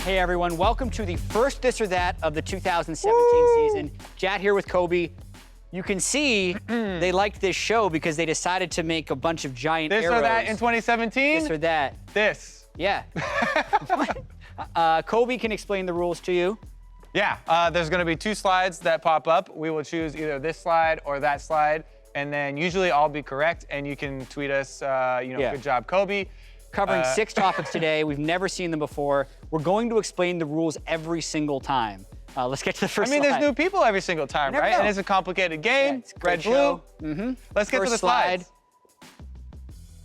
Hey everyone, welcome to the first This or That of the 2017 season. Jatt here with Kobe. You can see they liked this show because they decided to make a bunch of giant This arrows. or that in 2017? This or that. This. Yeah. Kobe can explain the rules to you. Yeah, there's gonna be 2 slides that pop up. We will choose either this slide or that slide, and then usually I'll be correct, and you can tweet us, good job, Kobe. Covering 6 topics today. We've never seen them before. We're going to explain the rules every single time. Let's get to the first slide. There's new people every single time, right? know. And it's a complicated game. Yeah, it's a great red, blue. show. Let's get to the First slide.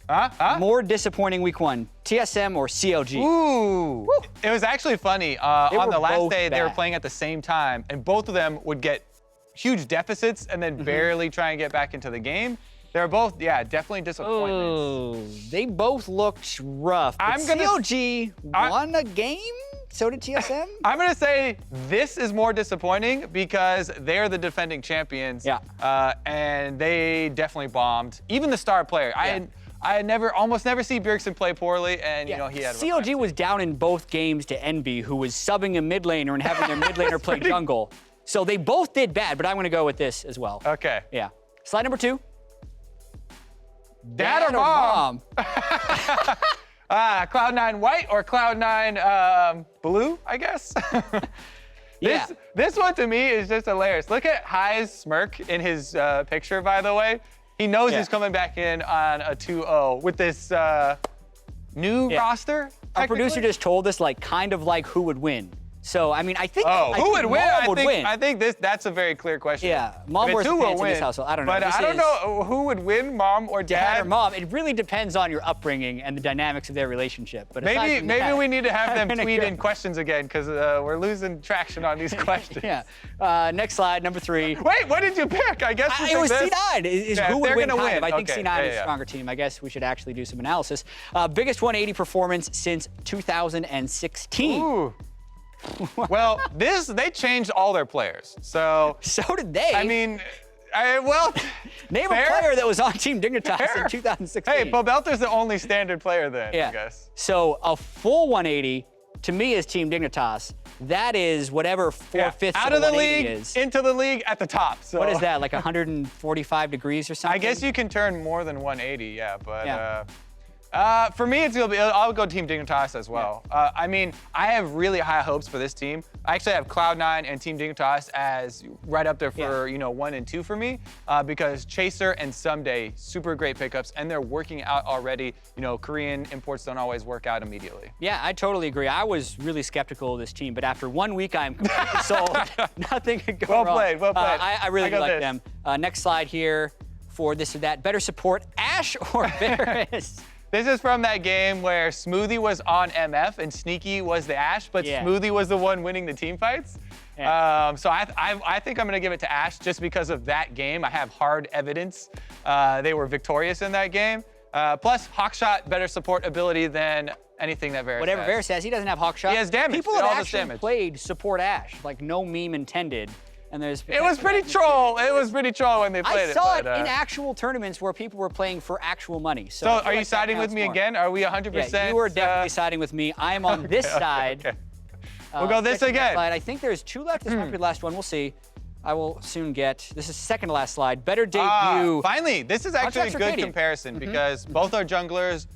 slides. More disappointing week 1, TSM or CLG? Ooh. Woo. It was actually funny. On the last both day, they were bad. playing at the same time, and both of them would get huge deficits and then barely try and get back into the game. They were both, definitely disappointments. Oh, they both looked rough. But I'm gonna- CLG won a game? So did TSM? I'm gonna say this is more disappointing because they're the defending champions. Yeah. And they definitely bombed. Even the star player. Yeah. I almost never see Bjergsen play poorly, and he had. CLG was down in both games to Envy, who was subbing a mid laner and having their mid laner play jungle. So they both did bad, but I'm gonna go with this as well. Okay. Yeah. Slide number 2. Dad or mom? Cloud9 white or Cloud9 blue, I guess. This one to me is just hilarious. Look at High's smirk in his picture, by the way. He knows he's coming back in on a 2-0 with this new roster. Our producer just told us kind of who would win. So, I think who would win? Mom would win. I think that's a very clear question. Yeah, Mom wears who pants will in this win. household. I don't know. But I don't know who would win, Mom or Dad. Dad or Mom. It really depends on your upbringing and the dynamics of their relationship. But maybe we need to have them gonna tweet go. in questions again because we're losing traction on these questions. Yeah. Next slide, number 3. Wait, what did you pick? I guess It was this. C9. Is Yeah, who would they're win? gonna Kind of. win. I think Okay, C9 is yeah. a stronger team. I guess we should actually do some analysis. Biggest 180 performance since 2016. Ooh. Well, they changed all their players. So did they. name a player that was on Team Dignitas Fair. in 2016. Hey, Pobelter's the only standard player then, I guess. So a full 180 to me is Team Dignitas. That is whatever 4/5 out of the league, is. into the league, at the top. So What is that, like 145 degrees or something? I guess you can turn more than 180, but for me, I'll go Team Dignitas as well. I have really high hopes for this team. I actually have Cloud9 and Team Dignitas as right up there for 1 and 2 for me, because Chaser and Someday, super great pickups, and they're working out already. Korean imports don't always work out immediately. Yeah, I totally agree. I was really skeptical of this team, but after 1 week, I'm completely sold. Nothing could go wrong. Well played. I really got like this. them. Next slide here for this or that. Better support, Ashe or Varus? This is from that game where Smoothie was on MF and Sneaky was the Ashe, but Smoothie was the one winning the team fights. Yeah. So I think I'm gonna give it to Ashe just because of that game. I have hard evidence they were victorious in that game. Plus, Hawkshot better support ability than anything that Varus Whatever has. Varus has, he doesn't have Hawkshot. He has damage. People All have this actually damage. played support Ashe, like no meme intended. And there's It was pretty troll. It was pretty troll when they played I saw it in actual tournaments where people were playing for actual money. So are you siding with me again? Are we 100%? Yeah, you were definitely siding with me. I'm on this side. Okay. We'll go this Second again. Slide. I think there's 2 left. This might be the last one. We'll see. I will soon get. This is second to last slide. Better debut. Finally, this is actually a Contracts good Acadian. comparison because both are junglers,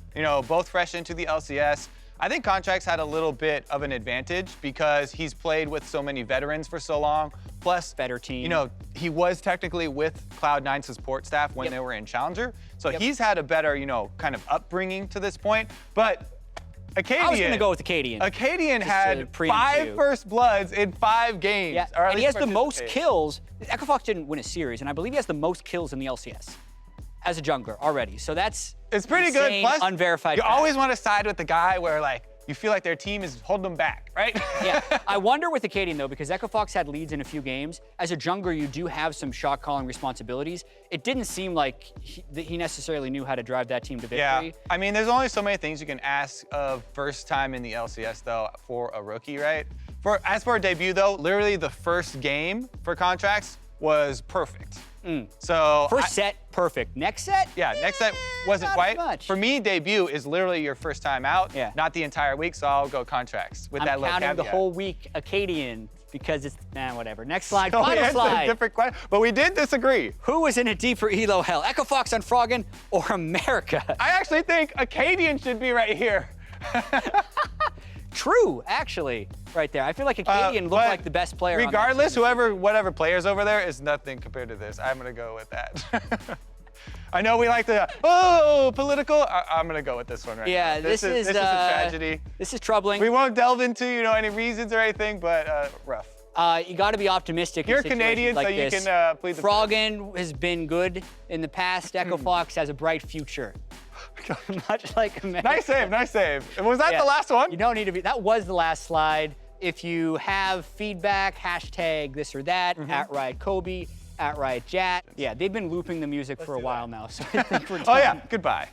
both fresh into the LCS. I think Contracts had a little bit of an advantage because he's played with so many veterans for so long. Plus, Better team. He was technically with Cloud9's support staff when they were in Challenger. So he's had a better, kind of upbringing to this point. But Acadian. I was going to go with Acadian. Acadian Just had to preempt 5 you. first bloods in 5 games. Yeah, or at and he least has the most participated. kills. Echo Fox didn't win a series, and I believe he has the most kills in the LCS as a jungler already. So that's It's pretty good. insane, Plus, unverified you fact. always want to side with the guy where you feel like their team is holding them back, right? Yeah, I wonder with Acadian though, because Echo Fox had leads in a few games. As a jungler, you do have some shot calling responsibilities. It didn't seem like he necessarily knew how to drive that team to victory. Yeah, there's only so many things you can ask of first time in the LCS though for a rookie, right? As for a debut though, literally the first game for Contracts was perfect. So First set, perfect. Next set? Yeah, next set wasn't not quite. much. For me, debut is literally your first time out, Yeah. not the entire week, so I'll go contracts with that I'm little counting caveat. the whole week Acadian because it's, whatever. Next slide, So we final answered slide. different question, but we did disagree. Who was in a deeper ELO hell, Echo Fox on Froggen or America? I actually think Acadian should be right here. True, actually, right there. I feel like Acadian looked but like the best player. on that Regardless, team. whatever players over there is nothing compared to this. I'm gonna go with that. I know we like the political. I'm gonna go with this one right Yeah, now. this is a tragedy. This is troubling. We won't delve into any reasons or anything, but rough. You got to be optimistic. You're in situations Canadian, like so you this. can plead the fifth. Froggen has been good in the past. Echo Fox has a bright future. Much like America. Nice save, nice save. Was that Yeah. the last one? You don't need to be. That was the last slide. If you have feedback, hashtag this or that, @RideKobe, @RideJatt. Yeah, they've been looping the music for a while now, so I think we're done. Oh yeah, goodbye.